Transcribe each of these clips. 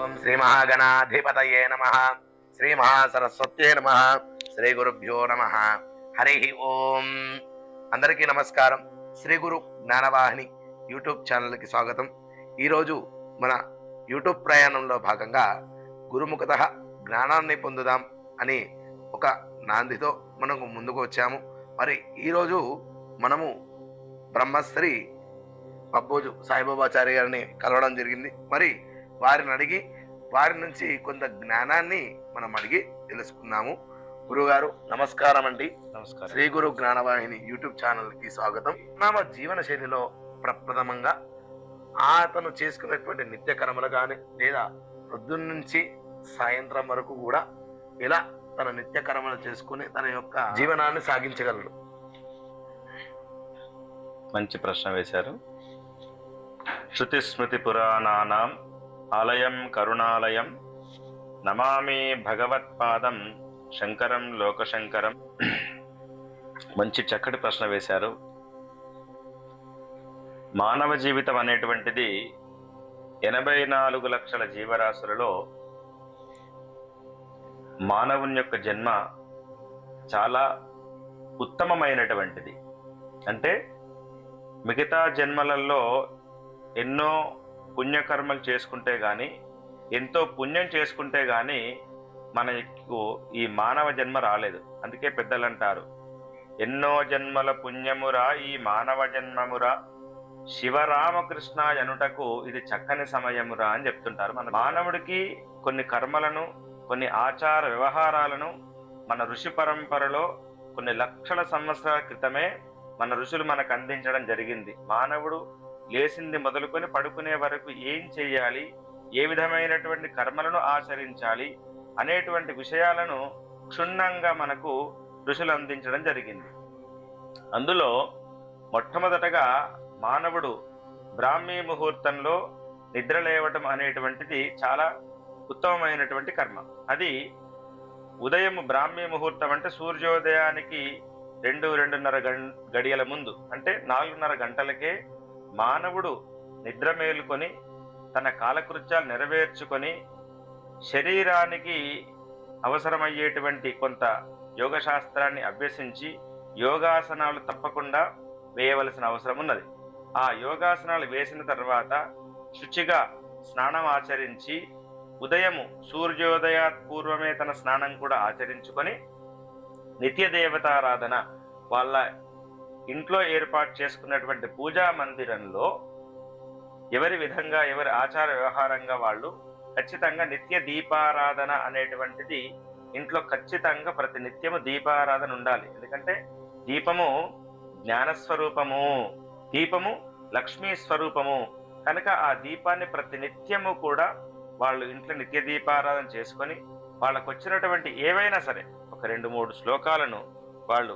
ఓం శ్రీ మహాగణాధిపతయే నమః. శ్రీ మహాసరస్వత్యే నమః. శ్రీ గురుభ్యో నమః. హరి ఓం. అందరికీ నమస్కారం. శ్రీ గురు జ్ఞానవాహిని యూట్యూబ్ ఛానల్కి స్వాగతం. ఈరోజు మన యూట్యూబ్ ప్రయాణంలో భాగంగా గురుముఖత జ్ఞానాన్ని పొందుదాం అని ఒక నాందితో మనకు ముందుకు వచ్చాము. మరి ఈరోజు మనము బ్రహ్మశ్రీ పబ్బోజు సాయిబాబాచార్య గారిని కలవడం జరిగింది. మరి వారిని అడిగి వారి నుంచి కొంత జ్ఞానాన్ని మనం అడిగి తెలుసుకుందాము. గురుగారు నమస్కారం అండి. నమస్కారం. శ్రీ గురు జ్ఞానవాహిని యూట్యూబ్ ఛానల్కి స్వాగతం. నామ జీవన శైలిలో ప్రప్రథమంగా అతను చేసుకునేటువంటి నిత్య కర్మలు కానీ లేదా పొద్దున్న నుంచి సాయంత్రం వరకు కూడా ఇలా తన నిత్య కర్మలు చేసుకుని తన యొక్క జీవనాన్ని సాగించగలరు? మంచి ప్రశ్న వేశారు. శృతి స్మృతి పురాణానాం ఆలయం కరుణాలయం నమామి భగవత్పాదం శంకరం లోకశంకరం. మంచి చక్కటి ప్రశ్న వేశారు. మానవ జీవితం అనేటువంటిది 84 లక్షల జీవరాశులలో మానవుని యొక్క జన్మ చాలా ఉత్తమమైనటువంటిది. అంటే మిగతా జన్మలలో ఎన్నో పుణ్యకర్మలు చేసుకుంటే కానీ, ఎంతో పుణ్యం చేసుకుంటే కానీ మనకు ఈ మానవ జన్మ రాలేదు. అందుకే పెద్దలు అంటారు, ఎన్నో జన్మల పుణ్యమురా ఈ మానవ జన్మమురా, శివరామకృష్ణ అనుటకు ఇది చక్కని సమయమురా అని చెప్తుంటారు. మన మానవుడికి కొన్ని కర్మలను, కొన్ని ఆచార వ్యవహారాలను మన ఋషి పరంపరలో కొన్ని లక్షల సంవత్సరాల క్రితమే మన ఋషులు మనకు అందించడం జరిగింది. మానవుడు లేచింది మొదలుకొని పడుకునే వరకు ఏం చేయాలి, ఏ విధమైనటువంటి కర్మలను ఆచరించాలి అనేటువంటి విషయాలను క్షుణ్ణంగా మనకు ఋషులు అందించడం జరిగింది. అందులో మొట్టమొదటగా మానవుడు బ్రాహ్మీ ముహూర్తంలో నిద్ర లేవటం అనేటువంటిది చాలా ఉత్తమమైనటువంటి కర్మ. అది ఉదయం బ్రాహ్మీ ముహూర్తం అంటే సూర్యోదయానికి 2-2:30 గడియల ముందు, అంటే 4:30 గంటలకే మానవుడు నిద్ర మేలుకొని తన కాలకృత్యాలు నెరవేర్చుకొని శరీరానికి అవసరమయ్యేటువంటి కొంత యోగశాస్త్రాన్ని అభ్యసించి యోగాసనాలు తప్పకుండా వేయవలసిన అవసరం ఉన్నది. ఆ యోగాసనాలు వేసిన తర్వాత శుచిగా స్నానం ఆచరించి ఉదయము సూర్యోదయాత్ పూర్వమే తన స్నానం కూడా ఆచరించుకొని నిత్య దేవతారాధన వాళ్ళ ఇంట్లో ఏర్పాటు చేసుకున్నటువంటి పూజా మందిరంలో ఎవరి విధంగా ఎవరి ఆచార వ్యవహారంగా వాళ్ళు ఖచ్చితంగా నిత్య దీపారాధన అనేటువంటిది ఇంట్లో ఖచ్చితంగా ప్రతి నిత్యము దీపారాధన ఉండాలి. ఎందుకంటే దీపము జ్ఞానస్వరూపము, దీపము లక్ష్మీ స్వరూపము కనుక ఆ దీపాన్ని ప్రతి నిత్యము కూడా వాళ్ళు ఇంట్లో నిత్య దీపారాధన చేసుకొని వాళ్ళకు వచ్చినటువంటి ఏవైనా సరే ఒక 2-3 శ్లోకాలను వాళ్ళు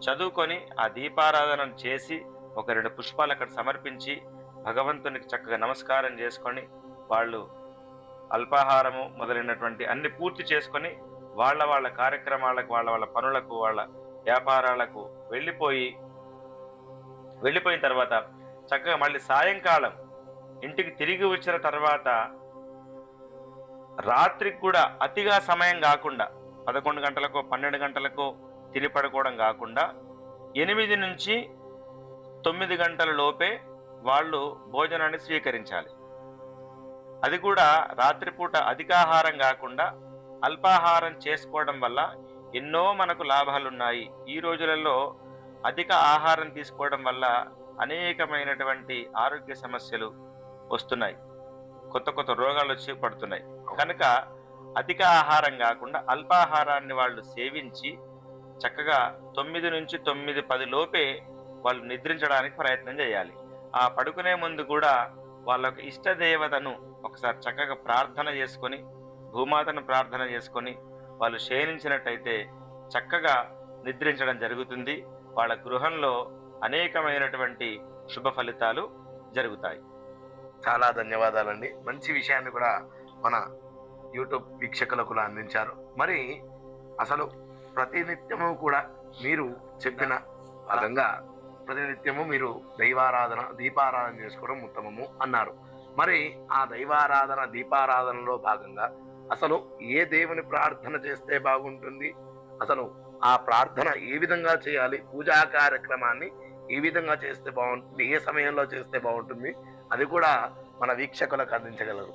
చదువుకొని ఆ దీపారాధన చేసి ఒక 2 పుష్పాలు అక్కడ సమర్పించి భగవంతునికి చక్కగా నమస్కారం చేసుకొని వాళ్ళు అల్పాహారము మొదలైనటువంటి అన్ని పూర్తి చేసుకొని వాళ్ళ కార్యక్రమాలకు వాళ్ళ పనులకు వాళ్ళ వ్యాపారాలకు వెళ్ళిపోయిన తర్వాత చక్కగా మళ్ళీ సాయంకాలం ఇంటికి తిరిగి వచ్చిన తర్వాత రాత్రికి కూడా అతిగా సమయం కాకుండా 11 గంటలకో 12 గంటలకో తిని పడుకోవడం కాకుండా 8 నుంచి 9 గంటల లోపే వాళ్ళు భోజనాన్ని స్వీకరించాలి. అది కూడా రాత్రిపూట అధికాహారం కాకుండా అల్పాహారం చేసుకోవడం వల్ల ఎన్నో మనకు లాభాలున్నాయి. ఈ రోజులలో అధిక ఆహారం తీసుకోవడం వల్ల అనేకమైనటువంటి ఆరోగ్య సమస్యలు వస్తున్నాయి, కొత్త రోగాలు వచ్చి పడుతున్నాయి. కనుక అధిక ఆహారం కాకుండా అల్పాహారాన్ని వాళ్ళు సేవించి చక్కగా 9 నుంచి 9:10 లోపే వాళ్ళు నిద్రించడానికి ప్రయత్నం చేయాలి. ఆ పడుకునే ముందు కూడా వాళ్ళ ఇష్ట దేవతను ఒకసారి చక్కగా ప్రార్థన చేసుకొని, భూమాతను ప్రార్థన చేసుకొని వాళ్ళు శయనించినట్టయితే చక్కగా నిద్రించడం జరుగుతుంది. వాళ్ళ గృహంలో అనేకమైనటువంటి శుభ ఫలితాలు జరుగుతాయి. చాలా ధన్యవాదాలండి. మంచి విషయాన్ని కూడా మన యూట్యూబ్ వీక్షకులకు అందించారు. మరి అసలు ప్రతినిత్యము కూడా మీరు చెప్పిన విధంగా ప్రతినిత్యము మీరు దైవారాధన దీపారాధన చేసుకోవడం ఉత్తమము అన్నారు. మరి ఆ దైవారాధన దీపారాధనలో భాగంగా అసలు ఏ దేవుని ప్రార్థన చేస్తే బాగుంటుంది, అసలు ఆ ప్రార్థన ఏ విధంగా చేయాలి, పూజా కార్యక్రమాన్ని ఏ విధంగా చేస్తే బాగుంటుంది, ఏ సమయంలో చేస్తే బాగుంటుంది, అది కూడా మన వీక్షకులకు అందించగలరు?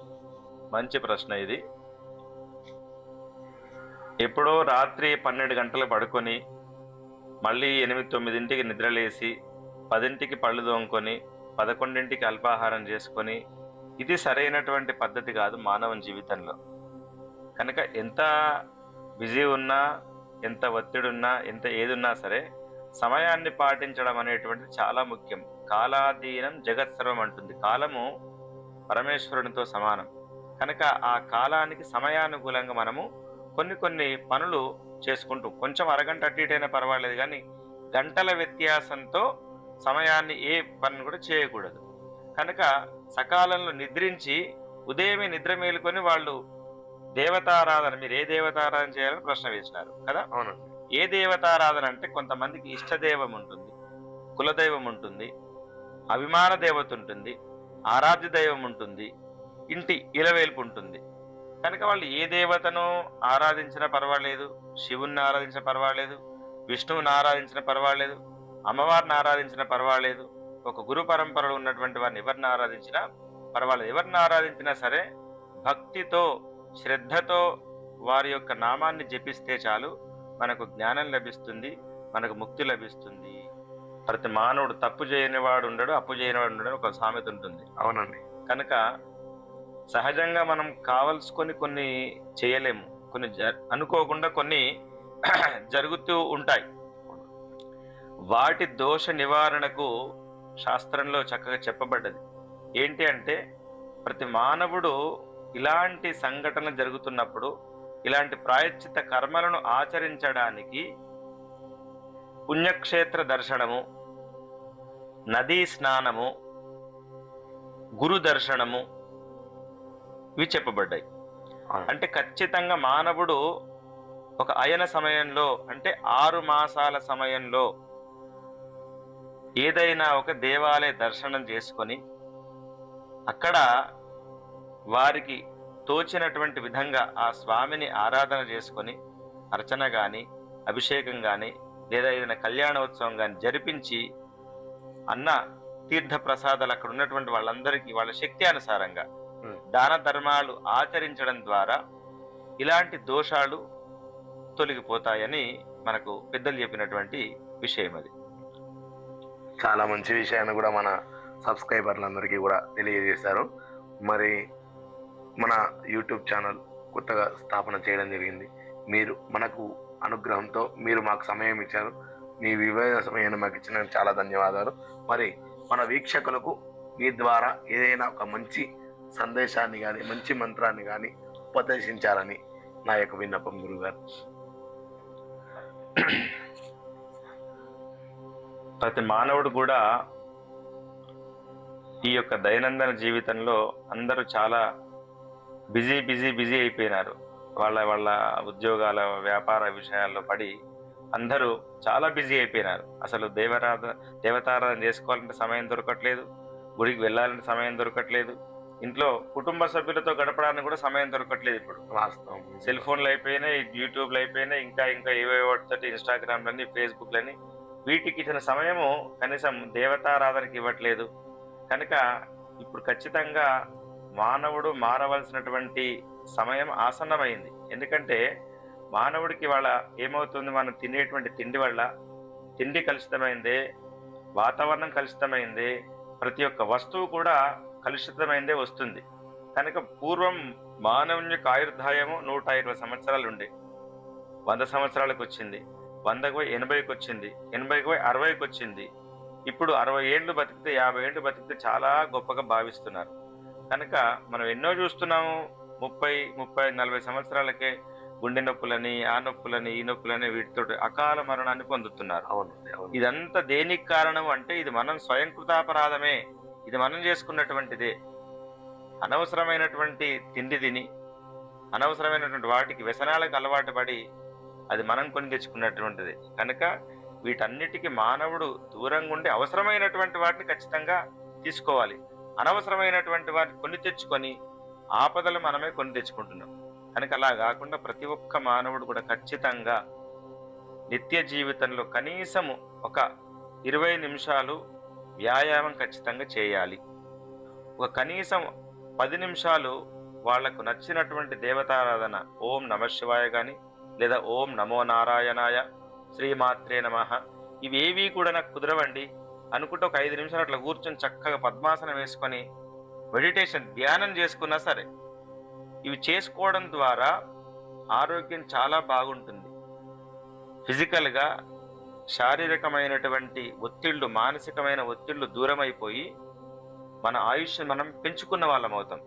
మంచి ప్రశ్న ఇది. ఎప్పుడో రాత్రి 12 గంటలు పడుకొని మళ్ళీ 8-9ంటికి నిద్రలేసి 10ంటికి పళ్ళు తోముకొని 11ంటికి అల్పాహారం చేసుకొని, ఇది సరైనటువంటి పద్ధతి కాదు మానవ జీవితంలో. కనుక ఎంత బిజీ ఉన్నా, ఎంత ఒత్తిడి ఉన్నా, ఎంత ఏదున్నా సరే సమయాన్ని పాటించడం అనేటువంటిది చాలా ముఖ్యం. కాలాధీనం జగత్సర్వం అంటుంది. కాలము పరమేశ్వరునితో సమానం. కనుక ఆ కాలానికి సమయానుకూలంగా మనము కొన్ని పనులు చేసుకుంటూ, కొంచెం అరగంట అటు ఇటైనా పర్వాలేదు, కానీ గంటల వ్యత్యాసంతో సమయాన్ని ఏ పని కూడా చేయకూడదు. కనుక సకాలంలో నిద్రించి ఉదయమే నిద్ర మేలుకొని వాళ్ళు దేవతారాధన, మీరు ఏ దేవతారాధన చేయాలని ప్రశ్న వేసినారు కదా. అవునండి. ఏ దేవతారాధన అంటే కొంతమందికి ఇష్టదైవం ఉంటుంది, కులదైవం ఉంటుంది, అభిమాన దేవత ఉంటుంది, ఆరాధ్య దైవం ఉంటుంది, ఇంటి ఇలవేల్పు ఉంటుంది. కనుక వాళ్ళు ఏ దేవతను ఆరాధించినా పర్వాలేదు, శివుణ్ణి ఆరాధించినా పర్వాలేదు, విష్ణువుని ఆరాధించినా పర్వాలేదు, అమ్మవారిని ఆరాధించినా పర్వాలేదు, ఒక గురు పరంపరలో ఉన్నటువంటి వారిని ఎవరిని ఆరాధించినా పర్వాలేదు. ఎవరిని ఆరాధించినా సరే భక్తితో, శ్రద్ధతో వారి యొక్క నామాన్ని జపిస్తే చాలు, మనకు జ్ఞానం లభిస్తుంది, మనకు ముక్తి లభిస్తుంది. ప్రతి మానవుడు తప్పు చేయని వాడు ఉండడు, అప్పు చేయని వాడు ఉండడు, ఒక సామెత ఉంటుంది. అవునండి. కనుక సహజంగా మనం కావలసుకొని కొన్ని చేయలేము, కొన్ని అనుకోకుండా కొన్ని జరుగుతూ ఉంటాయి. వాటి దోష నివారణకు శాస్త్రంలో చక్కగా చెప్పబడ్డది. ఏంటి అంటే, ప్రతి మానవుడు ఇలాంటి సంఘటన జరుగుతున్నప్పుడు ఇలాంటి ప్రాయశ్చిత్త కర్మలను ఆచరించడానికి పుణ్యక్షేత్ర దర్శనము, నదీ స్నానము, గురు దర్శనము, ఇవి చెప్పబడ్డాయి. అంటే ఖచ్చితంగా మానవుడు ఒక అయన సమయంలో, అంటే 6 మాసాల సమయంలో ఏదైనా ఒక దేవాలయ దర్శనం చేసుకొని అక్కడ వారికి తోచినటువంటి విధంగా ఆ స్వామిని ఆరాధన చేసుకొని అర్చన కానీ, అభిషేకం కానీ, లేదా ఏదైనా కళ్యాణోత్సవం కానీ జరిపించి అన్న తీర్థ ప్రసాదాలు అక్కడ ఉన్నటువంటి వాళ్ళందరికీ వాళ్ళ శక్తి అనుసారంగా దాన ధర్మాలు ఆచరించడం ద్వారా ఇలాంటి దోషాలు తొలగిపోతాయని మనకు పెద్దలు చెప్పినటువంటి విషయం. అది చాలా మంచి విషయాన్ని కూడా మన సబ్స్క్రైబర్లందరికీ కూడా తెలియజేశారు. మరి మన యూట్యూబ్ ఛానల్ కొత్తగా స్థాపన చేయడం జరిగింది. మీరు మనకు అనుగ్రహంతో మీరు మాకు సమయం ఇచ్చారు. మీ విలువైన సమయాన్ని మాకు ఇచ్చినందుకు చాలా ధన్యవాదాలు. మరి మన వీక్షకులకు మీ ద్వారా ఏదైనా ఒక మంచి సందేశాన్ని కానీ, మంచి మంత్రాన్ని కానీ ఉపదేశించాలని నా యొక్క విన్నపం గురుగారు. ప్రతి మానవుడు కూడా ఈ యొక్క దైనందిన జీవితంలో అందరూ చాలా బిజీ అయిపోయినారు. వాళ్ళ ఉద్యోగాల, వ్యాపార విషయాల్లో పడి అందరూ చాలా బిజీ అయిపోయినారు. అసలు దేవతారాధన చేసుకోవాలంటే సమయం దొరకట్లేదు, గుడికి వెళ్ళాలంటే సమయం దొరకట్లేదు, ఇంట్లో కుటుంబ సభ్యులతో గడపడానికి కూడా సమయం దొరకట్లేదు. ఇప్పుడు వాస్తవం. సెల్ ఫోన్లు అయిపోయినాయి, యూట్యూబ్లు అయిపోయినాయి, ఇంకా ఏవేవో ఇన్స్టాగ్రామ్లని, ఫేస్బుక్లని, వీటికి ఇచ్చిన సమయము కనీసం దేవతారాధనకి ఇవ్వట్లేదు. కనుక ఇప్పుడు ఖచ్చితంగా మానవుడు మారవలసినటువంటి సమయం ఆసన్నమైంది. ఎందుకంటే మానవుడికి వాళ్ళ ఏమవుతుంది, మనం తినేటువంటి తిండి వల్ల తిండి కలుషితమైందే, వాతావరణం కలుషితమైందే, ప్రతి ఒక్క వస్తువు కూడా కలుషితమైందే వస్తుంది. కనుక పూర్వం మానవుని యొక్క ఆయుర్దాయము 120 సంవత్సరాలు ఉండే, 100 సంవత్సరాలకు వచ్చింది, 100కు 80కి వచ్చింది, 80కు 60కి వచ్చింది. ఇప్పుడు 60 ఏళ్ళు బతికితే, 50 ఏళ్ళు బతికితే చాలా గొప్పగా భావిస్తున్నారు. కనుక మనం ఎన్నో చూస్తున్నాము, 30-40 సంవత్సరాలకే గుండె నొప్పులని, ఆ నొప్పులని, ఈ నొప్పులని, వీటితో అకాల మరణాన్ని పొందుతున్నారు. ఇదంతా దేనికి కారణం అంటే, ఇది మనం స్వయంకృతాపరాధమే, ఇది మనం చేసుకున్నటువంటిదే. అనవసరమైనటువంటి తిండి తిని, అనవసరమైనటువంటి వాటికి వ్యసనాలకు అలవాటు పడి, అది మనం కొని తెచ్చుకున్నటువంటిది. కనుక వీటన్నిటికీ మానవుడు దూరంగా ఉండి అవసరమైనటువంటి వాటిని ఖచ్చితంగా తీసుకోవాలి. అనవసరమైనటువంటి వాటిని కొని తెచ్చుకొని ఆపదలు మనమే కొని తెచ్చుకుంటున్నాం. కనుక అలా కాకుండా ప్రతి ఒక్క మానవుడు కూడా ఖచ్చితంగా నిత్య జీవితంలో కనీసము ఒక 20 నిమిషాలు వ్యాయామం ఖచ్చితంగా చేయాలి. ఒక కనీసం 10 నిమిషాలు వాళ్లకు నచ్చినటువంటి దేవతారాధన, ఓం నమఃశివాయ కానీ లేదా ఓం నమో నారాయణాయ, శ్రీమాత్రే నమః, ఇవేవి కూడా నాకు కుదరవండి అనుకుంటే ఒక 5 నిమిషాలు అట్లా కూర్చొని చక్కగా పద్మాసనం వేసుకొని మెడిటేషన్, ధ్యానం చేసుకున్నా సరే, ఇవి చేసుకోవడం ద్వారా ఆరోగ్యం చాలా బాగుంటుంది. ఫిజికల్గా శారీరకమైనటువంటి ఒత్తిళ్లు, మానసికమైన ఒత్తిళ్లు దూరమైపోయి మన ఆయుష్ మనం పెంచుకున్న వాళ్ళం అవుతాం.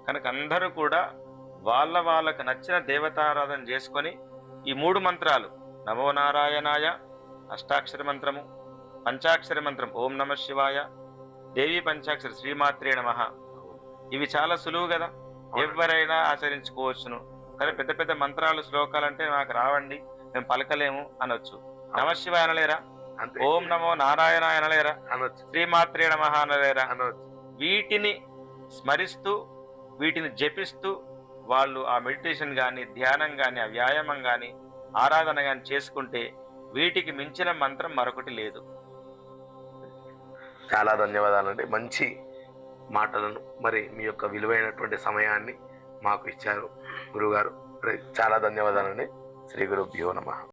కనుక అందరూ కూడా వాళ్ళకు నచ్చిన దేవతారాధన చేసుకొని ఈ 3 మంత్రాలు, నమో నారాయణాయ అష్టాక్షర మంత్రము, పంచాక్షర మంత్రం ఓం నమః శివాయ, దేవి పంచాక్షర శ్రీమాత్రే నమః, ఇవి చాలా సులువు కదా, ఎవరైనా ఆచరించుకోవచ్చును. కానీ పెద్ద పెద్ద మంత్రాలు, శ్లోకాలు అంటే నాకు రావండి, మేము పలకలేము అనొచ్చు. నమః శివాయ అనలేరా? ఓం నమో నారాయణాయ అనలేరా? శ్రీమాత్రే నమః అనలేరా? వీటిని స్మరిస్తూ, వీటిని జపిస్తూ వాళ్ళు ఆ మెడిటేషన్ కానీ, ధ్యానం కానీ, ఆ వ్యాయామం కానీ, ఆరాధన కానీ చేసుకుంటే వీటికి మించిన మంత్రం మరొకటి లేదు. చాలా ధన్యవాదాలండి. మంచి మాటలను, మరి మీ యొక్క విలువైనటువంటి సమయాన్ని మాకు ఇచ్చారు గురుగారు. చాలా ధన్యవాదాలండి. శ్రీ గురుభ్యో నమః.